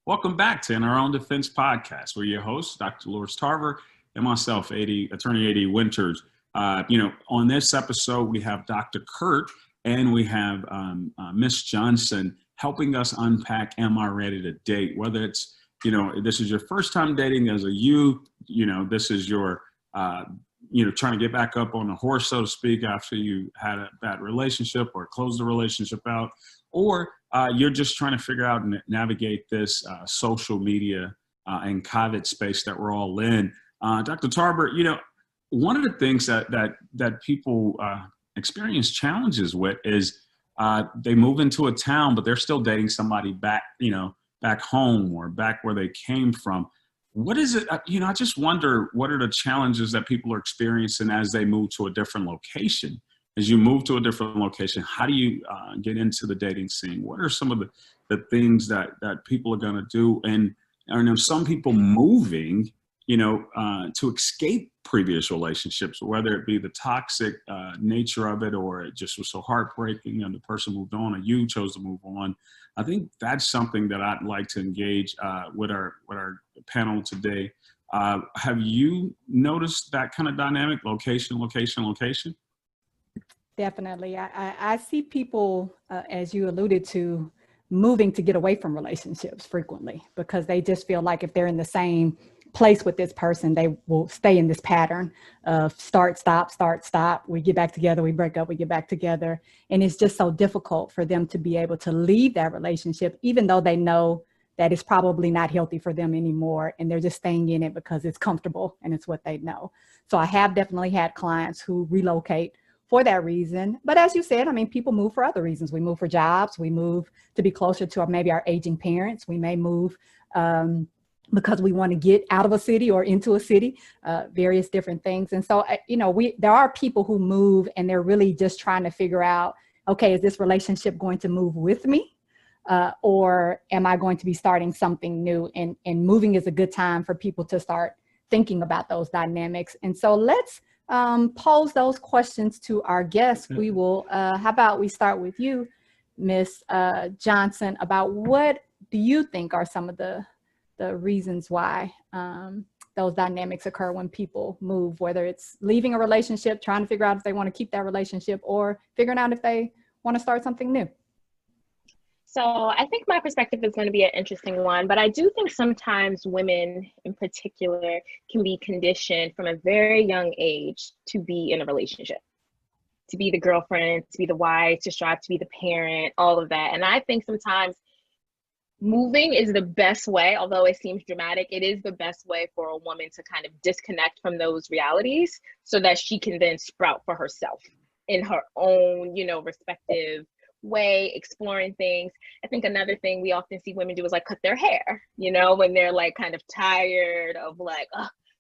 Welcome back to In Our Own Defense podcast. We're your hosts, Dr. Dolores Tarver, and myself, Attorney A.D. Winters. On this episode, we have Dr. Kurt and we have Miss Johnson helping us unpack, am I ready to date? Whether it's, this is your first time dating as a youth, this is your, trying to get back up on the horse, so to speak, after you had a bad relationship or closed the relationship out, or you're just trying to figure out and navigate this social media and COVID space that we're all in. Dr. Tarver, one of the things that people experience challenges with is they move into a town, but they're still dating somebody back home or back where they came from. What is it? I just wonder, what are the challenges that people are experiencing as they move to a different location? As you move to a different location, how do you get into the dating scene? What are some of the things that people are going to do? And are some people moving, to escape previous relationships, whether it be the toxic nature of it, or it just was so heartbreaking and the person moved on, or you chose to move on? I think that's something that I'd like to engage with our panel today. Have you noticed that kind of dynamic, location? Definitely. I see people, as you alluded to, moving to get away from relationships frequently because they just feel like if they're in the same place with this person, they will stay in this pattern of start, stop. We get back together, we break up, we get back together. And it's just so difficult for them to be able to leave that relationship, even though they know that it's probably not healthy for them anymore. And they're just staying in it because it's comfortable and it's what they know. So I have definitely had clients who relocate for that reason. But as you said, people move for other reasons. We move for jobs. We move to be closer to maybe our aging parents. We may move because we want to get out of a city or into a city, various different things. And so, there are people who move and they're really just trying to figure out, okay, is this relationship going to move with me? Or am I going to be starting something new? And moving is a good time for people to start thinking about those dynamics. And so let's pose those questions to our guests. We will, how about we start with you, Miss Johnson, about what do you think are some of the reasons why those dynamics occur when people move, whether it's leaving a relationship, trying to figure out if they want to keep that relationship, or figuring out if they want to start something new? So I think my perspective is going to be an interesting one, but I do think sometimes women in particular can be conditioned from a very young age to be in a relationship, to be the girlfriend, to be the wife, to strive to be the parent, all of that. And I think sometimes moving is the best way, although it seems dramatic, it is the best way for a woman to kind of disconnect from those realities so that she can then sprout for herself in her own, respective way, exploring things. I think another thing we often see women do is like cut their hair, when they're like kind of tired of like,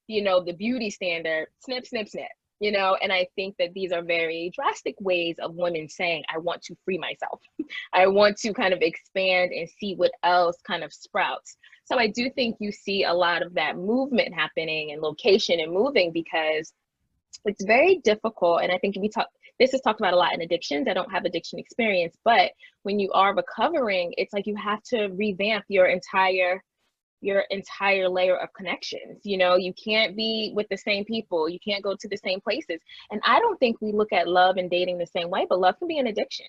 the beauty standard, snip, and I think that these are very drastic ways of women saying, I want to free myself. I want to kind of expand and see what else kind of sprouts. So I do think you see a lot of that movement happening and location and moving because it's very difficult. And I think this is talked about a lot in addictions. I don't have addiction experience, but when you are recovering, it's like you have to revamp your entire layer of connections. You can't be with the same people. You can't go to the same places. And I don't think we look at love and dating the same way, but love can be an addiction.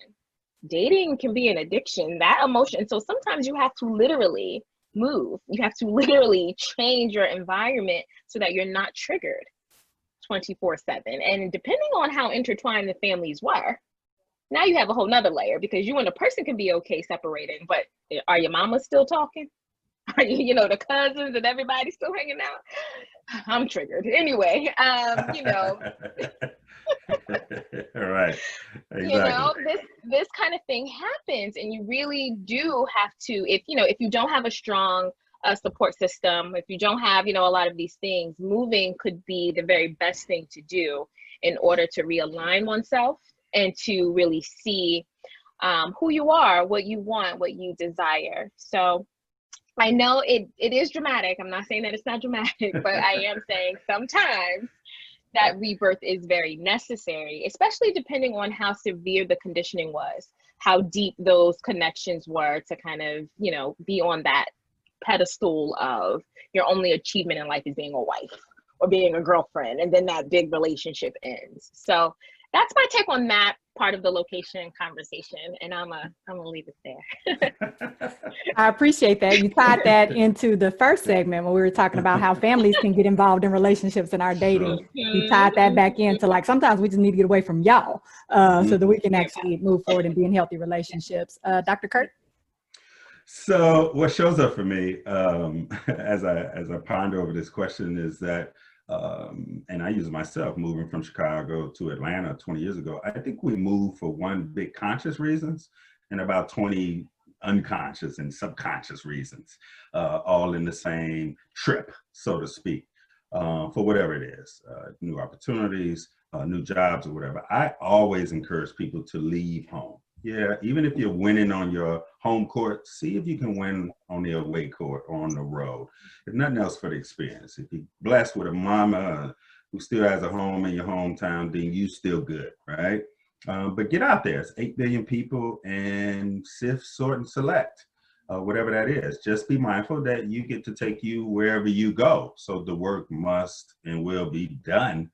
Dating can be an addiction, that emotion. So sometimes you have to literally move. You have to literally change your environment so that you're not triggered 24/7. And depending on how intertwined the families were, now you have a whole nother layer because you and a person can be okay separating, but are your mamas still talking? Are you, the cousins and everybody still hanging out? I'm triggered. Anyway, All right. Exactly. This kind of thing happens, and you really do have to, if you don't have a strong support system, if you don't have, a lot of these things, moving could be the very best thing to do in order to realign oneself and to really see who you are, what you want, what you desire. So I know it is dramatic. I'm not saying that it's not dramatic, but I am saying sometimes that rebirth is very necessary, especially depending on how severe the conditioning was, how deep those connections were to kind of, be on that pedestal of your only achievement in life is being a wife or being a girlfriend, and then that big relationship ends. So that's my take on that part of the location conversation, and I'm gonna leave it there. I appreciate that. You tied that into the first segment when we were talking about how families can get involved in relationships and our dating. Sure. You tied that back into like, sometimes we just need to get away from y'all so that we can actually move forward and be in healthy relationships. Dr. Kurt? So what shows up for me as I ponder over this question is that, and I use myself moving from Chicago to Atlanta 20 years ago, I think we moved for one big conscious reasons and about 20 unconscious and subconscious reasons, all in the same trip, so to speak, for whatever it is, new opportunities, new jobs or whatever. I always encourage people to leave home. Yeah, even if you're winning on your home court, see if you can win on the away court or on the road. If nothing else, for the experience. If you're blessed with a mama who still has a home in your hometown, then you still good, right? But get out there. It's 8 billion people, and sift, sort, and select, whatever that is. Just be mindful that you get to take you wherever you go. So the work must and will be done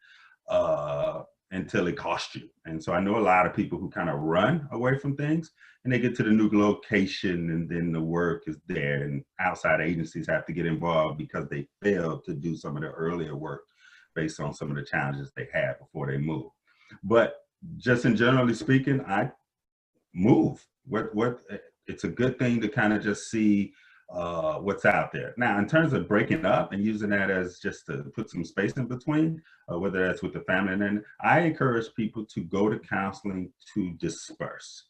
until it costs you. And so I know a lot of people who kind of run away from things, and they get to the new location, and then the work is there, and outside agencies have to get involved because they failed to do some of the earlier work based on some of the challenges they had before they moved. But just in generally speaking, I move. It's a good thing to kind of just see what's out there. Now, in terms of breaking up and using that as just to put some space in between, whether that's with the family, and then I encourage people to go to counseling to disperse.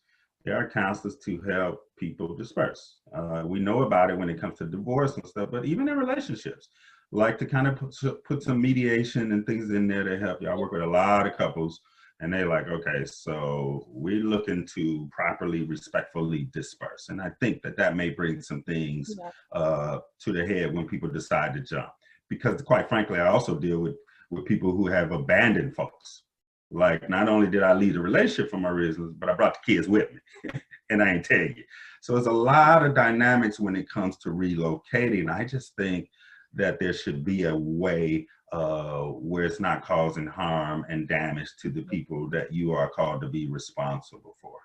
There are counselors to help people disperse. We know about it when it comes to divorce and stuff, but even in relationships, like to kind of put some mediation and things in there to help you. I work with a lot of couples, and they're like, okay, so we're looking to properly, respectfully disperse. And I think that that may bring some things to the head when people decide to jump. Because quite frankly, I also deal with people who have abandoned folks. Like, not only did I leave the relationship for my reasons, but I brought the kids with me, and I ain't tell you. So there's a lot of dynamics when it comes to relocating. I just think that there should be a way where it's not causing harm and damage to the people that you are called to be responsible for.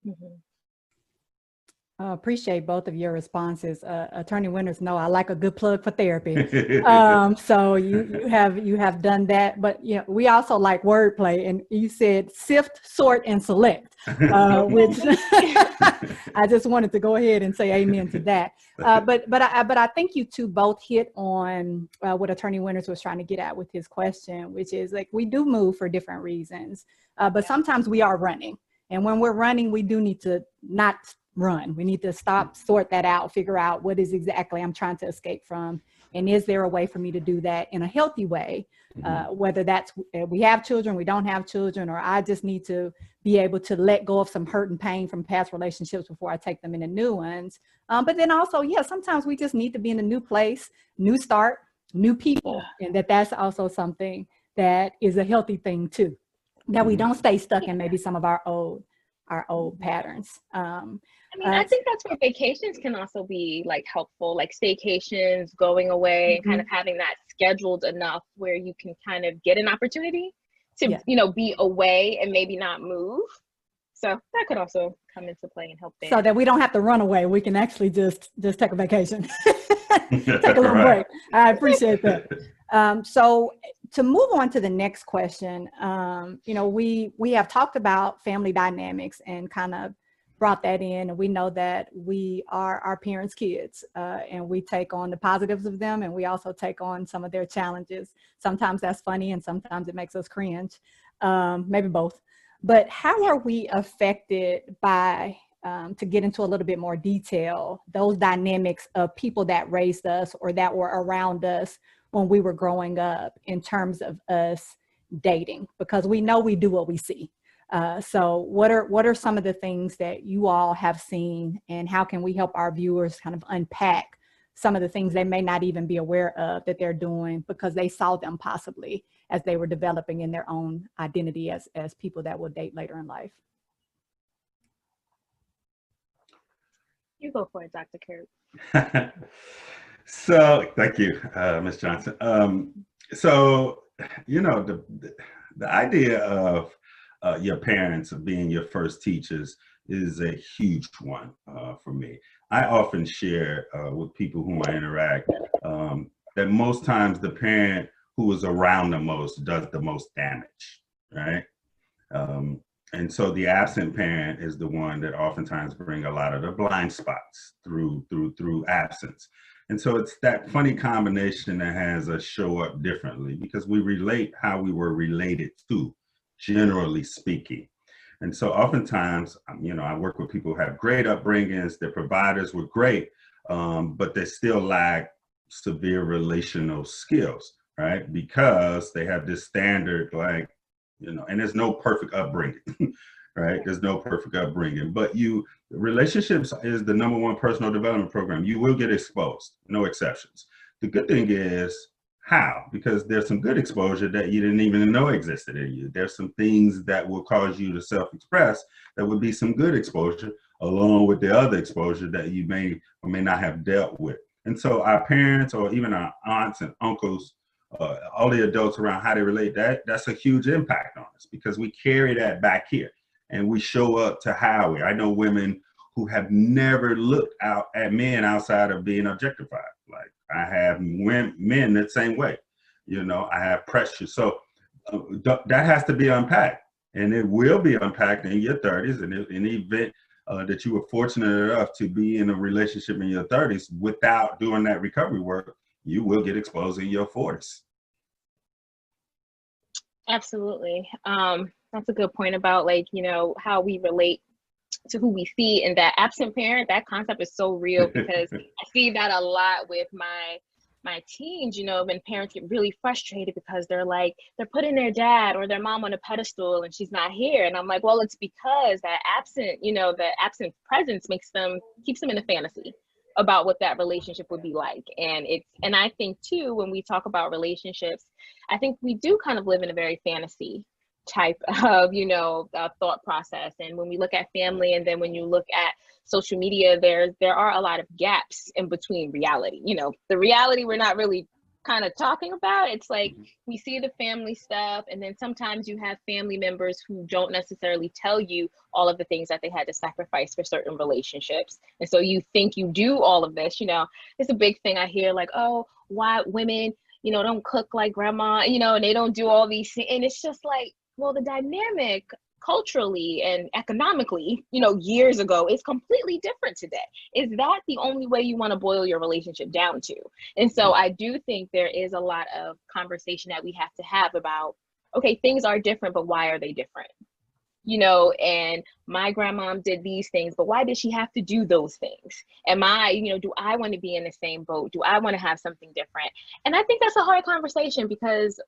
Mm-hmm. Appreciate both of your responses. Attorney Winters, know I like a good plug for therapy. So you have done that, but you know, we also like wordplay, and you said sift, sort, and select, which I just wanted to go ahead and say amen to that. But I think you two both hit on what Attorney Winters was trying to get at with his question, which is like, we do move for different reasons, but sometimes we are running, and when we're running, we do need to not run. We need to stop, sort that out, figure out what is exactly I'm trying to escape from, and is there a way for me to do that in a healthy way, whether that's we have children, we don't have children, or I just need to be able to let go of some hurt and pain from past relationships before I take them into new ones. But then also, yeah, sometimes we just need to be in a new place, new start, new people, and that's also something that is a healthy thing too, that we don't stay stuck in maybe some of our old patterns. I mean, I think that's where vacations can also be like helpful, like staycations, going away, and kind of having that scheduled enough where you can kind of get an opportunity to, you know, be away and maybe not move. So that could also come into play and help there. So that we don't have to run away. We can actually just take a vacation, take a little break. I appreciate that. So to move on to the next question, you know, we have talked about family dynamics and kind of brought that in, and we know that we are our parents' kids, and we take on the positives of them, and we also take on some of their challenges. Sometimes that's funny, and sometimes it makes us cringe, maybe both. But how are we affected by, to get into a little bit more detail, those dynamics of people that raised us or that were around us when we were growing up in terms of us dating? Because we know we do what we see. So what are some of the things that you all have seen, and how can we help our viewers kind of unpack some of the things they may not even be aware of that they're doing because they saw them possibly as they were developing in their own identity as people that will date later in life? You go for it, Dr. Kurt. So thank you, Ms. Johnson. So, you know, the idea of your parents being your first teachers is a huge one for me. I often share with people whom I interact that most times the parent who is around the most does the most damage, right? And so the absent parent is the one that oftentimes bring a lot of the blind spots through absence. And so it's that funny combination that has us show up differently because we relate how we were related to, generally speaking. And so oftentimes, you know, I work with people who have great upbringings, their providers were great, but they still lack severe relational skills, right? Because they have this standard, like, you know, and there's no perfect upbringing, right? There's no perfect upbringing, but relationships is the #1 personal development program. You will get exposed, no exceptions. The good thing is how, because there's some good exposure that you didn't even know existed in you. There's some things that will cause you to self-express that would be some good exposure along with the other exposure that you may or may not have dealt with. And so our parents or even our aunts and uncles, all the adults around, how they relate, that's a huge impact on us because we carry that back here and we show up to how I know women who have never looked out at men outside of being objectified. Like I have men that same way, you know, I have pressure. So that has to be unpacked, and it will be unpacked in your 30s. And in the event that you were fortunate enough to be in a relationship in your 30s without doing that recovery work, you will get exposed in your 40s. Absolutely. That's a good point about, like, you know, how we relate to who we see. And that absent parent, that concept is so real because I see that a lot with my teens, you know, when parents get really frustrated because they're putting their dad or their mom on a pedestal and she's not here. And I'm like, well, it's because that absent, you know, the absent presence keeps them in a fantasy about what that relationship would be like. And I think too, when we talk about relationships, I think we do kind of live in a very fantasy type of, you know, thought process. And when we look at family, and then when you look at social media, there are a lot of gaps in between reality. You know, the reality we're not really kind of talking about. It's like we see the family stuff, and then sometimes you have family members who don't necessarily tell you all of the things that they had to sacrifice for certain relationships. And so you think you do all of this, you know. It's a big thing I hear, like, oh, why women, you know, don't cook like grandma, you know, and they don't do all these things. And it's just like, well, the dynamic culturally and economically, you know, years ago is completely different today. Is that the only way you want to boil your relationship down to? And so I do think there is a lot of conversation that we have to have about, okay, things are different, but why are they different? You know, and my grandmom did these things, but why did she have to do those things? Am I, you know, do I want to be in the same boat? Do I want to have something different? And I think that's a hard conversation because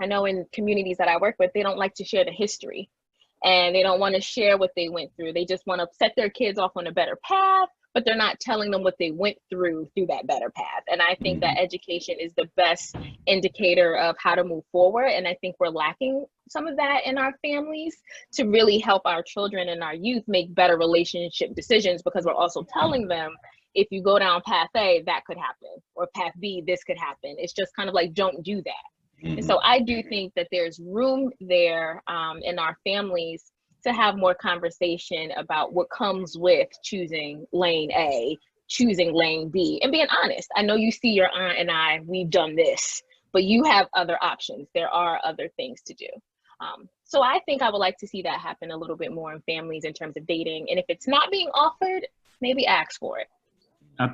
I know in communities that I work with, they don't like to share the history and they don't want to share what they went through. They just want to set their kids off on a better path, but they're not telling them what they went through that better path. And I think that education is the best indicator of how to move forward. And I think we're lacking some of that in our families to really help our children and our youth make better relationship decisions, because we're also telling them, if you go down path A, that could happen, or path B, this could happen. It's just kind of like, don't do that. And so I do think that there's room there in our families to have more conversation about what comes with choosing lane A, choosing lane B, and being honest. I know you see your aunt and I, we've done this, but you have other options. There are other things to do. So I think I would like to see that happen a little bit more in families in terms of dating. And if it's not being offered, maybe ask for it. I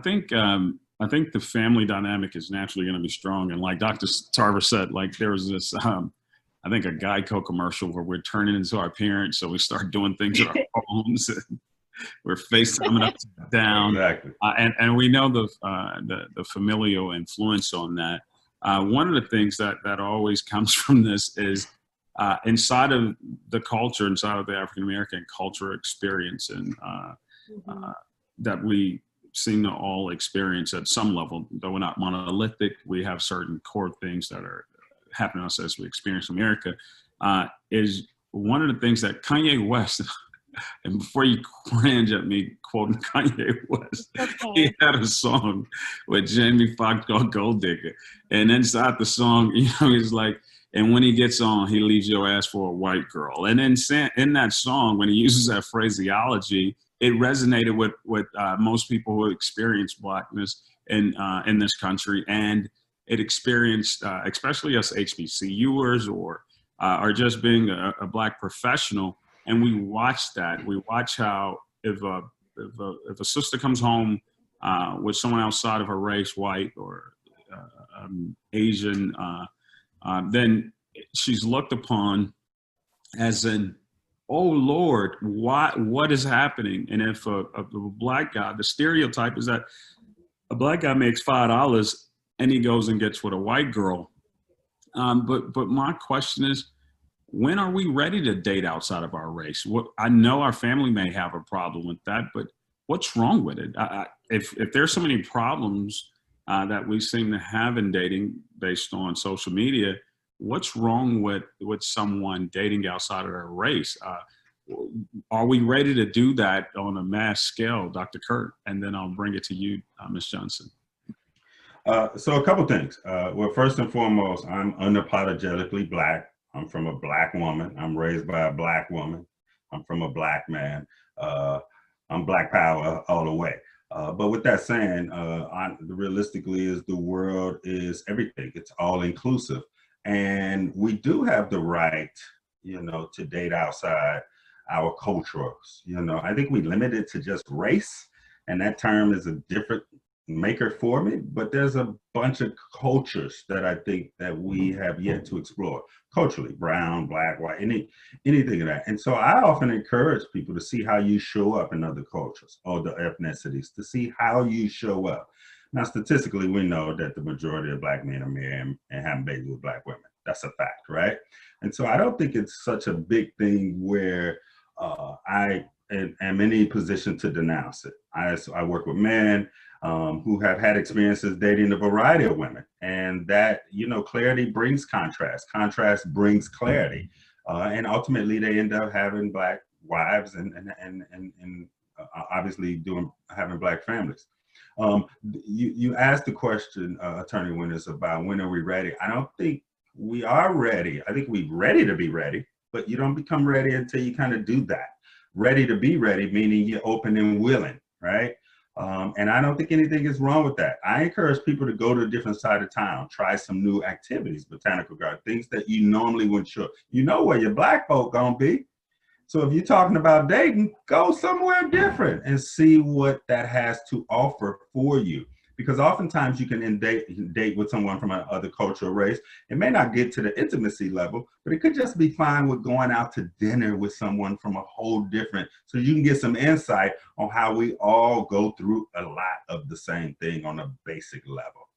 think the family dynamic is naturally going to be strong. And like Dr. Tarver said, like there was this, I think a Geico commercial where we're turning into our parents. So we start doing things with our phones. And we're FaceTiming upside down. Exactly. And we know the familial influence on that. One of the things that always comes from this is inside of the culture, inside of the African-American culture experience, and that we seem to all experience at some level, though we're not monolithic. We have certain core things that are happening to us as we experience America, is one of the things that Kanye West And before you cringe at me quoting Kanye West, he had a song with Jamie Foxx called Gold Digger. And inside the song, he's like, and when he gets on, he leaves your ass for a white girl. And then in that song, when he uses that phraseology, it resonated with most people who experience Blackness in this country. And it experienced, especially us HBCUers or just being a Black professional. And we watch that. We watch how if a sister comes home with someone outside of her race, white or Asian, then she's looked upon as an, oh Lord, what is happening? And if a Black guy, the stereotype is that a Black guy makes $5 and he goes and gets with a white girl. But my question is, when are we ready to date outside of our race? I know our family may have a problem with that, but what's wrong with it? If there's so many problems that we seem to have in dating based on social media, what's wrong with someone dating outside of their race? Are we ready to do that on a mass scale, Dr. Kurt? And then I'll bring it to you, Ms. Johnson. So a couple things. Well, first and foremost, I'm unapologetically Black. I'm from a Black woman. I'm raised by a Black woman. I'm from a Black man. I'm Black power all the way. But with that saying, realistically, is the world is everything. It's all inclusive. And we do have the right, to date outside our cultures. I think we limit it to just race, and that term is a different maker for me, but there's a bunch of cultures that I think that we have yet to explore culturally, brown, Black, white, anything of that. And so I often encourage people to see how you show up in other cultures or the ethnicities, to see how you show up. Now, statistically, we know that the majority of Black men are married and having babies with Black women. That's a fact, right? And so I don't think it's such a big thing where I am in any position to denounce it. I work with men who have had experiences dating a variety of women, and that, clarity brings contrast. Contrast brings clarity, and ultimately they end up having Black wives and obviously having Black families. You asked the question, Attorney Winters, about when are we ready? I don't think we are ready. I think we're ready to be ready, but you don't become ready until you kind of do that. Ready to be ready, meaning you're open and willing, right? And I don't think anything is wrong with that. I encourage people to go to a different side of town, try some new activities, botanical garden, things that you normally wouldn't show. You know where your Black folk gonna be. So if you're talking about dating, go somewhere different and see what that has to offer for you. Because oftentimes you can date with someone from another cultural race. It may not get to the intimacy level, but it could just be fine with going out to dinner with someone from a whole different, so you can get some insight on how we all go through a lot of the same thing on a basic level.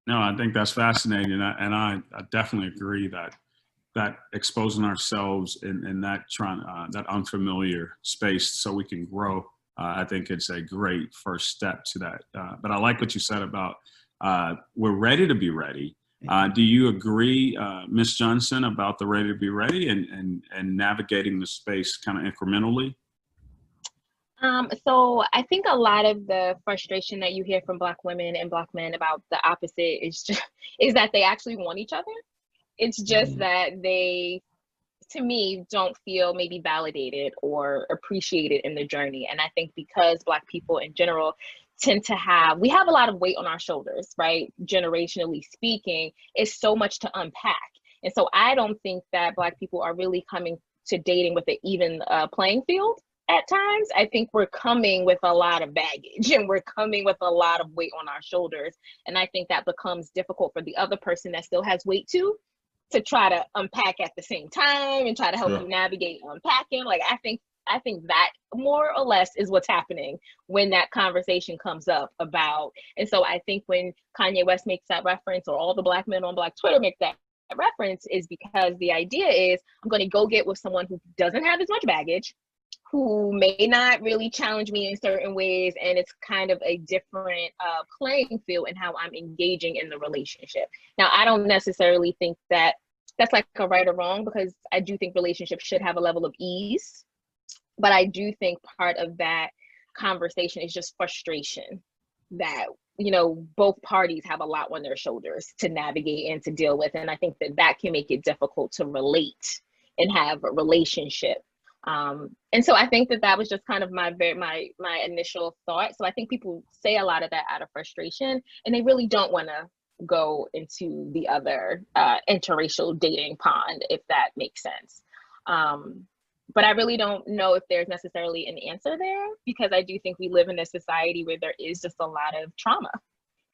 No, I think that's fascinating. And I definitely agree that exposing ourselves in that that unfamiliar space so we can grow. I think it's a great first step to that. But I like what you said about we're ready to be ready. Do you agree, Ms. Johnson, about the ready to be ready and navigating the space kind of incrementally? So I think a lot of the frustration that you hear from Black women and Black men about the opposite is that they actually want each other. It's just that they, to me, don't feel maybe validated or appreciated in the journey. And I think because Black people in general tend to we have a lot of weight on our shoulders, right? Generationally speaking, it's so much to unpack. And so I don't think that Black people are really coming to dating with an even playing field at times. I think we're coming with a lot of baggage and we're coming with a lot of weight on our shoulders. And I think that becomes difficult for the other person that still has weight too, to try to unpack at the same time and try to help you navigate unpacking. Like, I think that more or less is what's happening when that conversation comes up about. And so I think when Kanye West makes that reference, or all the Black men on Black Twitter make that reference, is because the idea is, I'm going to go get with someone who doesn't have as much baggage, who may not really challenge me in certain ways, and it's kind of a different playing field in how I'm engaging in the relationship. Now, I don't necessarily think that that's like a right or wrong, because I do think relationships should have a level of ease But I do think part of that conversation is just frustration that, you know, both parties have a lot on their shoulders to navigate and to deal with. And I think that that can make it difficult to relate and have a relationship. And so I think that that was just kind of my initial thought. So I think people say a lot of that out of frustration, and they really don't want to go into the other interracial dating pond, if that makes sense. But I really don't know if there's necessarily an answer there, because I do think we live in a society where there is just a lot of trauma,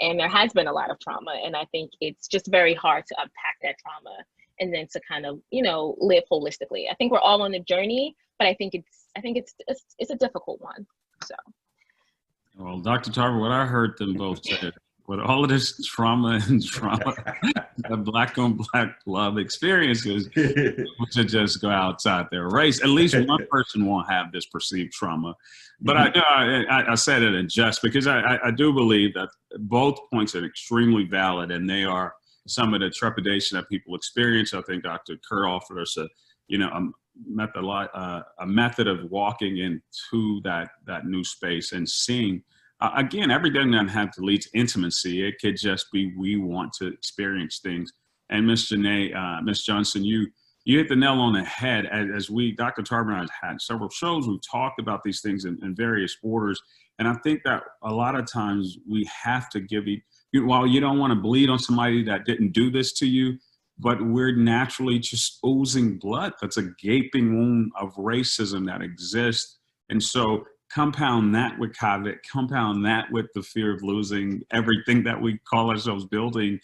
and there has been a lot of trauma. And I think it's just very hard to unpack that trauma and then to kind of, you know, live holistically. I think we're all on the journey, but I think it's a difficult one. So. Well, Dr. Tarver, what I heard them both say, with all of this trauma and the black on black love experiences, we should just go outside their race. At least one person won't have this perceived trauma. But I said it in jest because I do believe that both points are extremely valid, and they are some of the trepidation that people experience. I think Dr. Kurt offered us a method of walking into that new space and seeing. Again, everything doesn't have to lead to intimacy. It could just be we want to experience things. And Miss Janay, Miss Johnson, you hit the nail on the head. As Dr. Tarver and I had several shows, we've talked about these things in various orders. And I think that a lot of times we have to while you don't want to bleed on somebody that didn't do this to you, but we're naturally just oozing blood. That's a gaping wound of racism that exists. And so compound that with COVID, compound that with the fear of losing everything that we call ourselves building,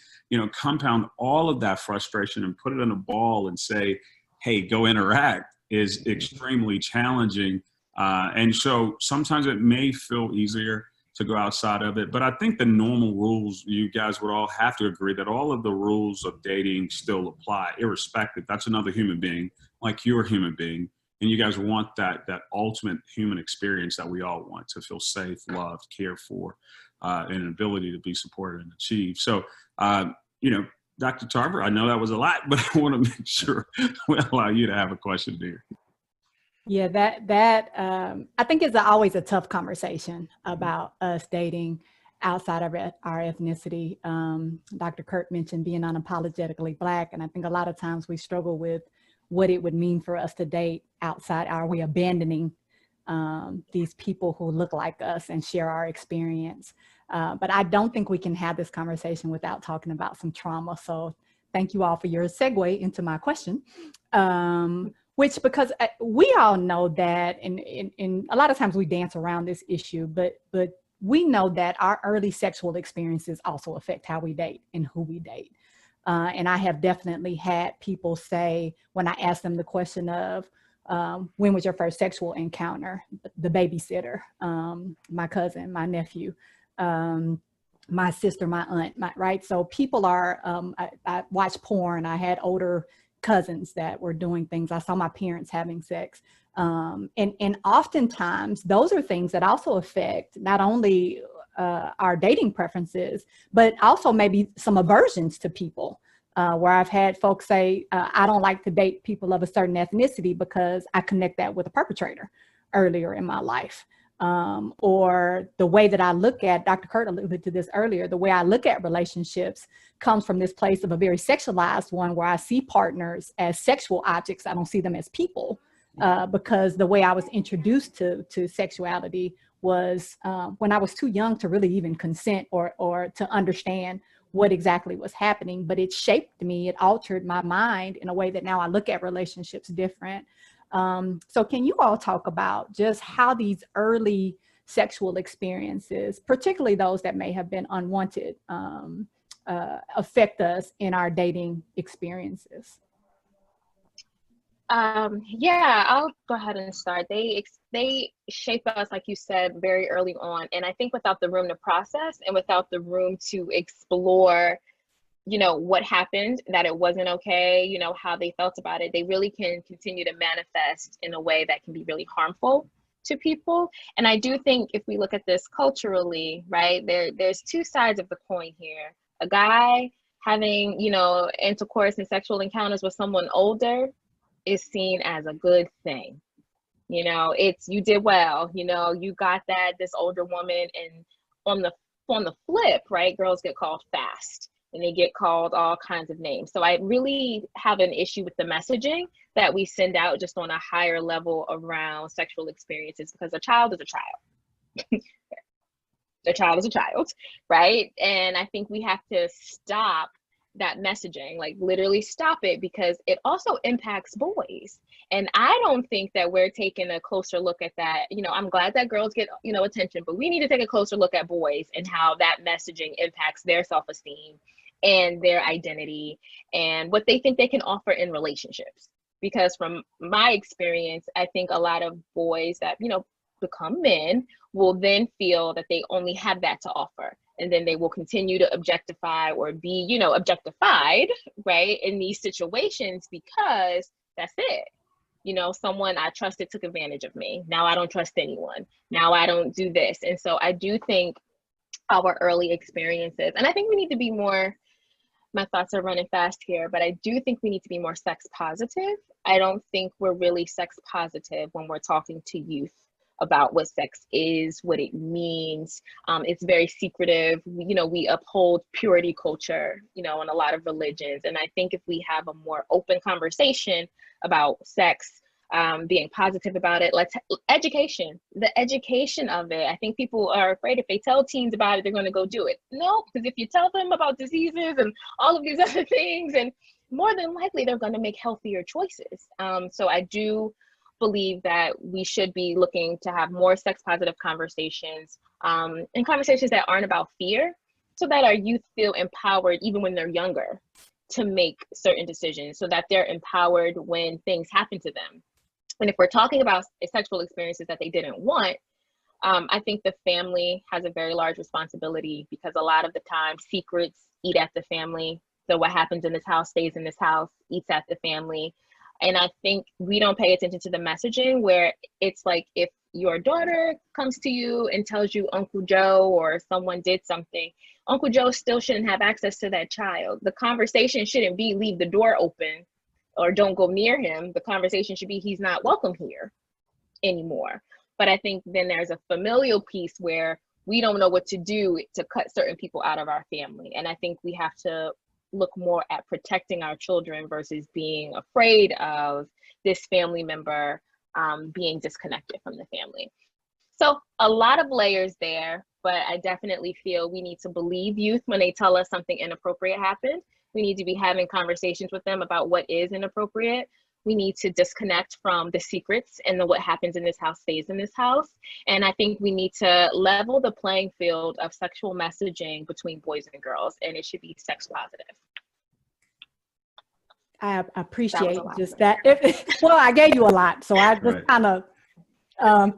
compound all of that frustration and put it in a ball and say, hey, go interact, is extremely challenging. And so sometimes it may feel easier to go outside of it, but I think the normal rules, you guys would all have to agree that all of the rules of dating still apply, irrespective. That's another human being, like you're a human being. And you guys want that ultimate human experience that we all want, to feel safe, loved, cared for, and an ability to be supported and achieved. So, Dr. Tarver, I know that was a lot, but I want to make sure we allow you to have a question here. Yeah, that I think is always a tough conversation about us dating outside of our ethnicity. Dr. Kurt mentioned being unapologetically Black, and I think a lot of times we struggle with what it would mean for us to date outside. Are we abandoning these people who look like us and share our experience? But I don't think we can have this conversation without talking about some trauma. So thank you all for your segue into my question. Because we all know that, and a lot of times we dance around this issue, but we know that our early sexual experiences also affect how we date and who we date. And I have definitely had people say, when I ask them the question of, when was your first sexual encounter? The babysitter, my cousin, my nephew, my sister, my aunt, right? So people are, I watched porn. I had older cousins that were doing things. I saw my parents having sex. And oftentimes those are things that also affect not only our dating preferences, but also maybe some aversions to people, where I've had folks say, I don't like to date people of a certain ethnicity because I connect that with a perpetrator earlier in my life. Or the way that I look at, Dr. Kurt alluded to this earlier, the way I look at relationships comes from this place of a very sexualized one, where I see partners as sexual objects. I don't see them as people, because the way I was introduced to sexuality was when I was too young to really even consent or to understand what exactly was happening. But it shaped me, it altered my mind in a way that now I look at relationships different. So can you all talk about just how these early sexual experiences, particularly those that may have been unwanted, affect us in our dating experiences? Yeah, I'll go ahead and start. They shape us, like you said, very early on. And I think without the room to process and without the room to explore, what happened, that it wasn't okay, how they felt about it, they really can continue to manifest in a way that can be really harmful to people. And I do think if we look at this culturally, right, there's two sides of the coin here. A guy having, intercourse and sexual encounters with someone older is seen as a good thing. You know, it's, you did well, you know, you got that, this older woman. And on the flip, right, girls get called fast and they get called all kinds of names. So I really have an issue with the messaging that we send out just on a higher level around sexual experiences, because a child is a child. A child is a child, right? And I think we have to stop that messaging, like literally stop it, because it also impacts boys. And I don't think that we're taking a closer look at that. You know, I'm glad that girls get, you know, attention, but we need to take a closer look at boys and how that messaging impacts their self-esteem and their identity and what they think they can offer in relationships. Because from my experience, I think a lot of boys that, you know, become men will then feel that they only have that to offer. And then they will continue to objectify or be, you know, objectified, right, in these situations, because that's it. You know, someone I trusted took advantage of me. Now I don't trust anyone. Now I don't do this. And so I do think our early experiences, and I think we need to be more, my thoughts are running fast here, but I do think we need to be more sex positive. I don't think we're really sex positive when we're talking to youth about what sex is, what it means. It's very secretive. You know, we uphold purity culture, you know, in a lot of religions. And I think if we have a more open conversation about sex, being positive about it, education, the education of it. I think people are afraid if they tell teens about it, they're going to go do it. No, because if you tell them about diseases and all of these other things, and more than likely they're going to make healthier choices. So I do believe that we should be looking to have more sex positive conversations, and conversations that aren't about fear, so that our youth feel empowered even when they're younger to make certain decisions, so that they're empowered when things happen to them. And if we're talking about sexual experiences that they didn't want, I think the family has a very large responsibility, because a lot of the time secrets eat at the family. So what happens in this house stays in this house, eats at the family. And I think we don't pay attention to the messaging, where it's like, if your daughter comes to you and tells you Uncle Joe or someone did something, Uncle Joe still shouldn't have access to that child. The conversation shouldn't be leave the door open or don't go near him. The conversation should be he's not welcome here anymore. But I think then there's a familial piece where we don't know what to do to cut certain people out of our family. And I think we have to look more at protecting our children versus being afraid of this family member being disconnected from the family. So a lot of layers there, but I definitely feel we need to believe youth when they tell us something inappropriate happened. We need to be having conversations with them about what is inappropriate. We need to disconnect from the secrets and the what happens in this house stays in this house. And I think we need to level the playing field of sexual messaging between boys and girls, and it should be sex positive. I appreciate just that. Well, I gave you a lot, so I just kind of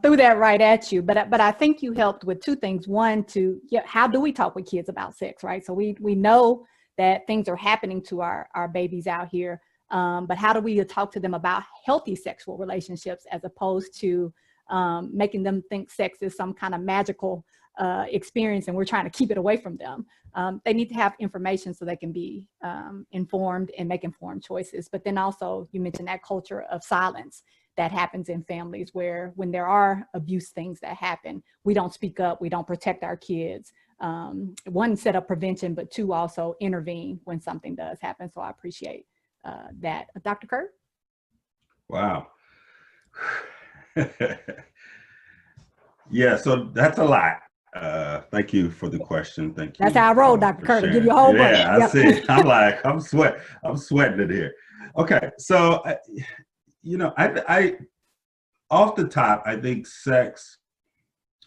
threw that right at you. But I think you helped with two things. One, how do we talk with kids about sex, right? So we know that things are happening to our babies out here. But how do we talk to them about healthy sexual relationships, as opposed to making them think sex is some kind of magical experience and we're trying to keep it away from them. They need to have information so they can be informed and make informed choices. But then also, you mentioned that culture of silence that happens in families, where when there are abuse things that happen, we don't speak up, we don't protect our kids. One, set up prevention, but two, also intervene when something does happen. So I appreciate that. Dr. Kurt? Wow. Yeah, so that's a lot. Thank you for the question. Thank you. That's how I roll, Dr. Kurt. I'll give you a whole bunch. Yeah, I see. I'm sweating it here. Okay, so I off the top, I think sex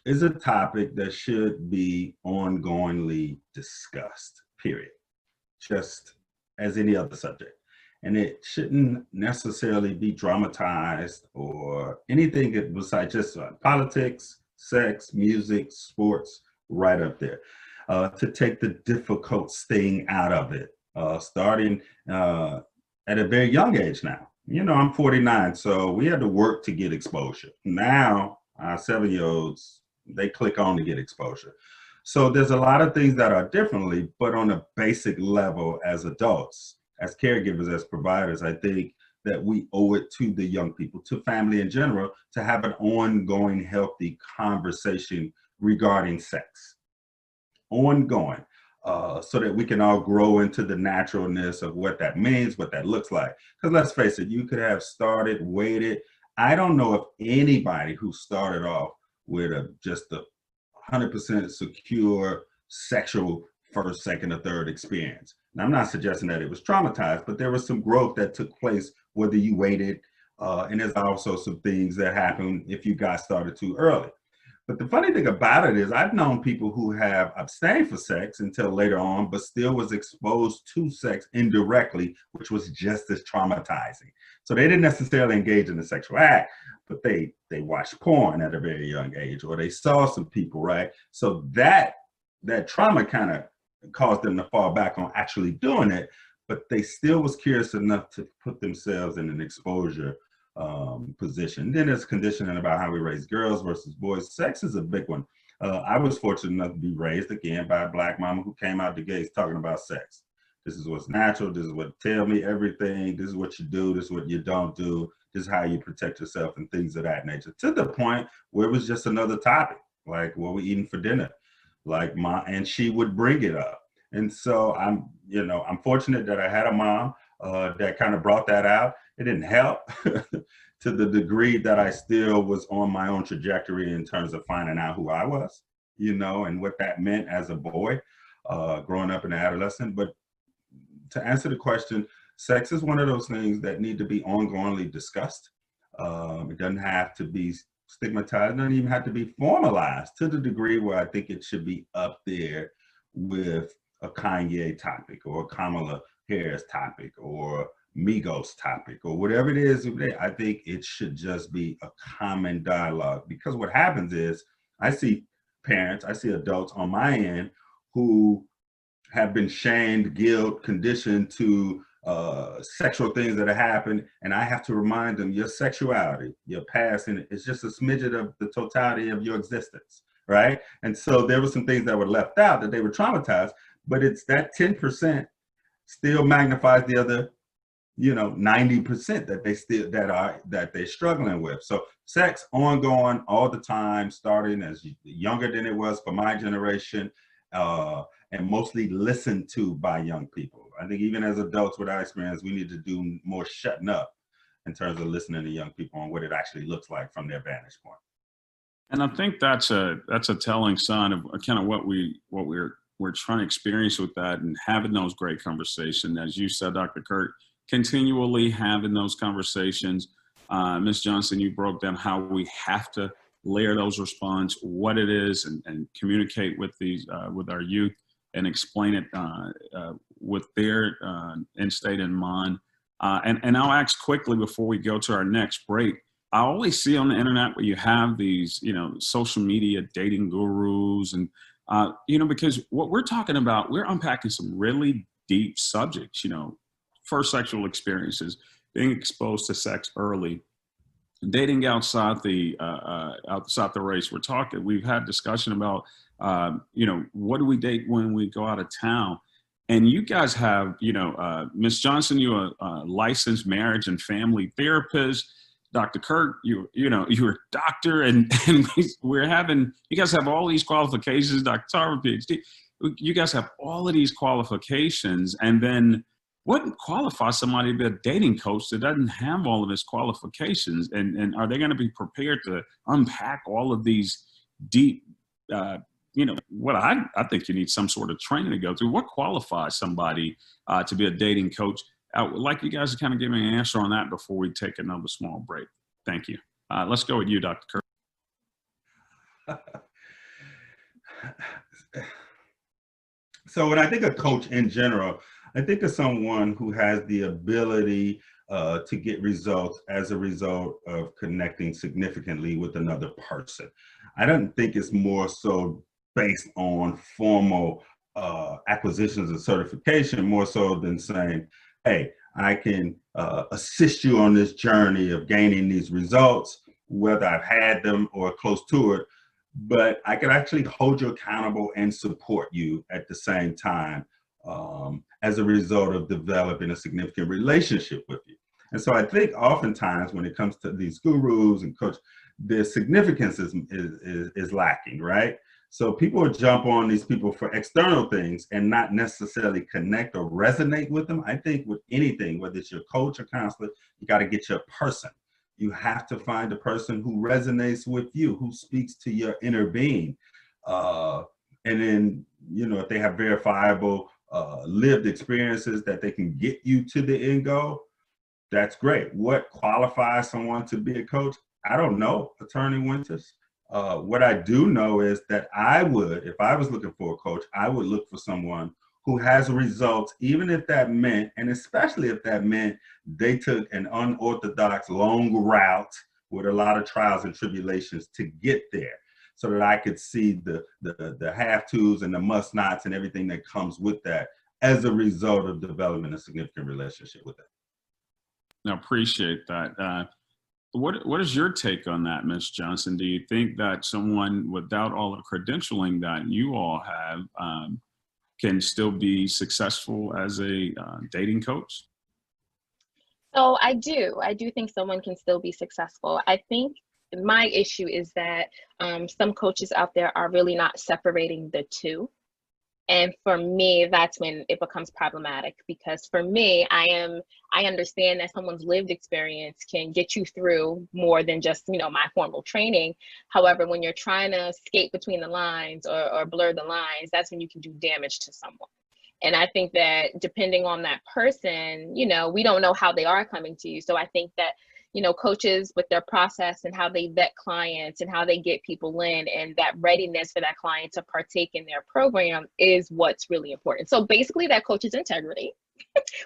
is a topic that should be ongoingly discussed, period. Just as any other subject. And it shouldn't necessarily be dramatized or anything besides just politics, sex, music, sports, right up there. To take the difficult sting out of it, starting at a very young age now. You know, I'm 49, so we had to work to get exposure. Now, our 7-year-olds, they click on to get exposure. So there's a lot of things that are differently, but on a basic level as adults, as caregivers, as providers, I think that we owe it to the young people, to family in general, to have an ongoing, healthy conversation regarding sex. Ongoing. So that we can all grow into the naturalness of what that means, what that looks like. Because let's face it, you could have started, waited. I don't know of anybody who started off with just a 100% secure sexual first, second, or third experience. And I'm not suggesting that it was traumatized, but there was some growth that took place whether you waited. And there's also some things that happen if you got started too early. But the funny thing about it is I've known people who have abstained for sex until later on, but still was exposed to sex indirectly, which was just as traumatizing. So they didn't necessarily engage in the sexual act, but they watched porn at a very young age, or they saw some people, right? So that trauma kind of caused them to fall back on actually doing it, but they still was curious enough to put themselves in an exposure position. Then there's conditioning about how we raise girls versus boys. Sex is a big one. I was fortunate enough to be raised again by a Black mama who came out the gates talking about sex. This is what's natural. This is what tell me everything. This is what you do. This is what you don't do. This is how you protect yourself and things of that nature. To the point where it was just another topic, like what we eating for dinner, and she would bring it up. And so I'm fortunate that I had a mom that kind of brought that out. It didn't help to the degree that I still was on my own trajectory in terms of finding out who I was, and what that meant as a boy, growing up an adolescent. But to answer the question, sex is one of those things that need to be ongoingly discussed. It doesn't have to be stigmatized, it doesn't even have to be formalized to the degree where I think it should be up there with a Kanye topic or a Kamala Harris topic or Migos topic or whatever it is. I think it should just be a common dialogue, because what happens is I see parents, I see adults on my end who have been shamed, guilt, conditioned to sexual things that have happened, and I have to remind them your sexuality, your past, and it's just a smidget of the totality of your existence, right? And so there were some things that were left out that they were traumatized, but it's that 10% still magnifies the other 90% that they're struggling with. So sex ongoing all the time, starting as younger than it was for my generation, and mostly listened to by young people. I think even as adults with our experience, we need to do more shutting up in terms of listening to young people on what it actually looks like from their vantage point. And I think that's a telling sign of kind of what we're trying to experience with that, and having those great conversations. As you said, Dr. Kurt, continually having those conversations. Ms. Johnson, you broke down how we have to layer those response, what it is, and communicate with with our youth and explain it with their end state in mind. And I'll ask quickly before we go to our next break. I always see on the internet where you have these, social media dating gurus, and because what we're talking about, we're unpacking some really deep subjects. First sexual experiences, being exposed to sex early, dating outside the race. We've had discussion about, what do we date when we go out of town? And you guys have, Ms. Johnson, you're a licensed marriage and family therapist. Dr. Kurt, you're a doctor, and you guys have all these qualifications. Dr. Tarver, Ph.D. You guys have all of these qualifications, and then what qualifies somebody to be a dating coach that doesn't have all of his qualifications? And are they going to be prepared to unpack all of these deep, what I think you need some sort of training to go through? What qualifies somebody to be a dating coach? I would like you guys to kind of give me an answer on that before we take another small break. Thank you. Let's go with you, Dr. Kurt. So when I think of coach in general, I think of someone who has the ability to get results as a result of connecting significantly with another person. I don't think it's more so based on formal acquisitions and certification, more so than saying, hey, I can assist you on this journey of gaining these results, whether I've had them or close to it, but I can actually hold you accountable and support you at the same time as a result of developing a significant relationship with you. And so I think oftentimes when it comes to these gurus and coach, the significance is lacking, right? So people jump on these people for external things and not necessarily connect or resonate with them. I think with anything, whether it's your coach or counselor, you got to get your person. You have to find a person who resonates with you, who speaks to your inner being. And then, you know, if they have verifiable lived experiences that they can get you to the end goal, that's great. What qualifies someone to be a coach? I don't know, Attorney Winters. What I do know is that I would, if I was looking for a coach, I would look for someone who has results, even if that meant, and especially if that meant they took an unorthodox long route with a lot of trials and tribulations to get there, so that I could see the have-tos and the must-nots and everything that comes with that as a result of developing a significant relationship with them. I appreciate that. What is your take on that, Ms. Johnson? Do you think that someone without all the credentialing that you all have can still be successful as a dating coach? So I do think someone can still be successful. I think my issue is that some coaches out there are really not separating the two. And for me, that's when it becomes problematic, because for me, I understand that someone's lived experience can get you through more than just, you know, my formal training. However, when you're trying to skate between the lines or blur the lines, that's when you can do damage to someone. And I think that depending on that person, you know, we don't know how they are coming to you. So I think that, you know, coaches with their process and how they vet clients and how they get people in, and that readiness for that client to partake in their program is what's really important. So basically that coach's integrity,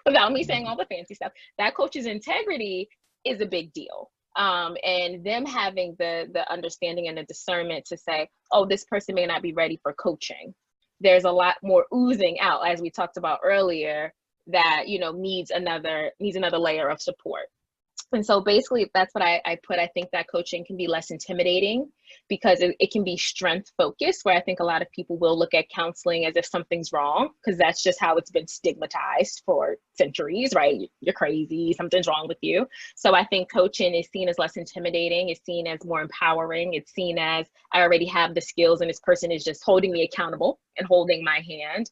without me saying all the fancy stuff, that coach's integrity is a big deal. And them having the understanding and the discernment to say, oh, this person may not be ready for coaching. There's a lot more oozing out, as we talked about earlier, that, you know, needs another layer of support. And so basically that's what I put. I think that coaching can be less intimidating because it can be strength focused, where I think a lot of people will look at counseling as if something's wrong, because that's just how it's been stigmatized for centuries, right? You're crazy, something's wrong with you. So I think coaching is seen as less intimidating. It's seen as more empowering. It's seen as I already have the skills and this person is just holding me accountable and holding my hand.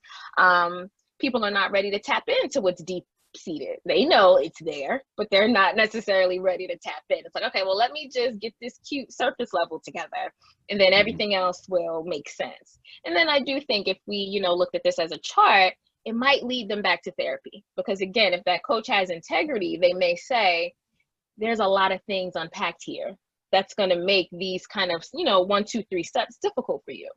People are not ready to tap into what's deep seated. They know it's there, but they're not necessarily ready to tap in. It's like, okay, well, let me just get this cute surface level together, and then everything else will make sense. And then I do think if we, you know, looked at this as a chart, it might lead them back to therapy. Because again, if that coach has integrity, they may say, there's a lot of things unpacked here that's going to make these kind of, you know, 1, 2, 3 steps difficult for you,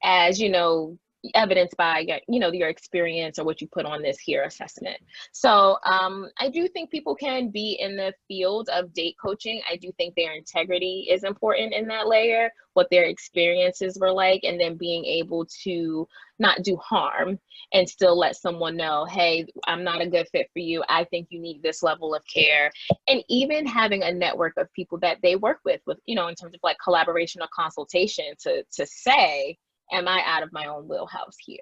as, you know, evidenced by, you know, your experience or what you put on this here assessment. So I do think people can be in the field of date coaching. I do think their integrity is important in that layer, what their experiences were like, and then being able to not do harm and still let someone know, hey, I'm not a good fit for you. I think you need this level of care. And even having a network of people that they work with, you know, in terms of like collaboration or consultation to say, am I out of my own wheelhouse here?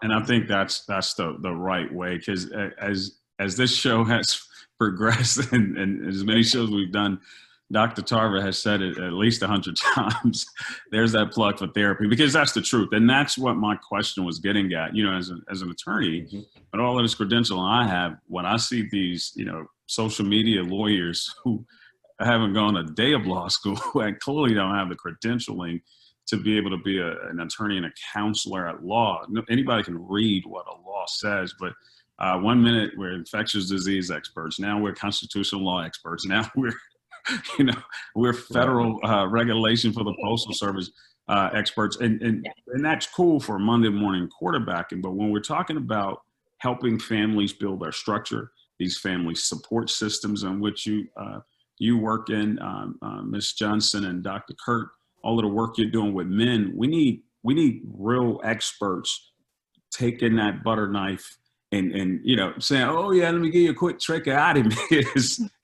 And I think that's the right way, because as this show has progressed and as many shows we've done, Dr. Tarver has said it at least 100 times. There's that plug for therapy, because that's the truth. And that's what my question was getting at, you know, as an attorney, but all of this credential I have, when I see these, you know, social media lawyers who haven't gone a day of law school and clearly don't have the credentialing to be able to be an attorney and a counselor at law. Anybody can read what a law says, but 1 minute we're infectious disease experts. Now we're constitutional law experts. Now we're, you know, we're federal regulation for the Postal Service experts. And that's cool for Monday morning quarterbacking. But when we're talking about helping families build their structure, these family support systems in which you work in, Ms. Johnson and Dr. Kurt, all of the work you're doing with men, we need real experts taking that butter knife and you know, saying, oh yeah, let me give you a quick trick out of me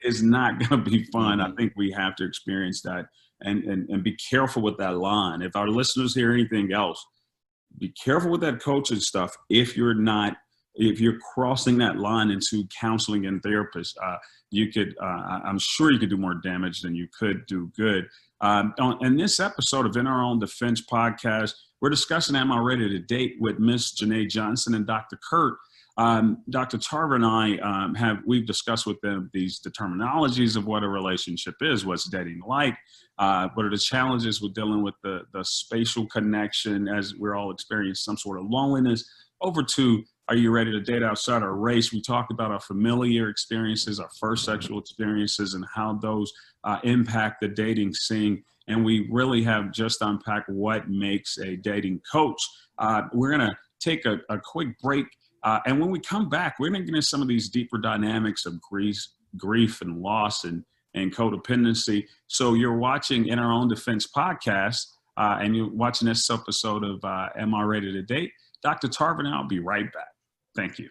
is not going to be fun. I think we have to experience that and be careful with that line. If our listeners hear anything else, be careful with that coaching stuff if you're not if you're crossing that line into counseling and therapists, you could, I'm sure you could do more damage than you could do good. In this episode of In Our Own Defense podcast, we're discussing Am I Ready to Date with Miss Janay Johnson and Dr. Kurt. Dr. Tarver and I we've discussed with them these terminologies of what a relationship is, what's dating like, what are the challenges with dealing with the spatial connection as we're all experiencing some sort of loneliness, over to are you ready to date outside our race? We talked about our familiar experiences, our first sexual experiences, and how those impact the dating scene. And we really have just unpacked what makes a dating coach. We're going to take a quick break. And when we come back, we're going to get into some of these deeper dynamics of grief and loss and codependency. So you're watching In Our Own Defense podcast, and you're watching this episode of Am I Ready to Date? Dr. Tarver and I'll be right back. Thank you.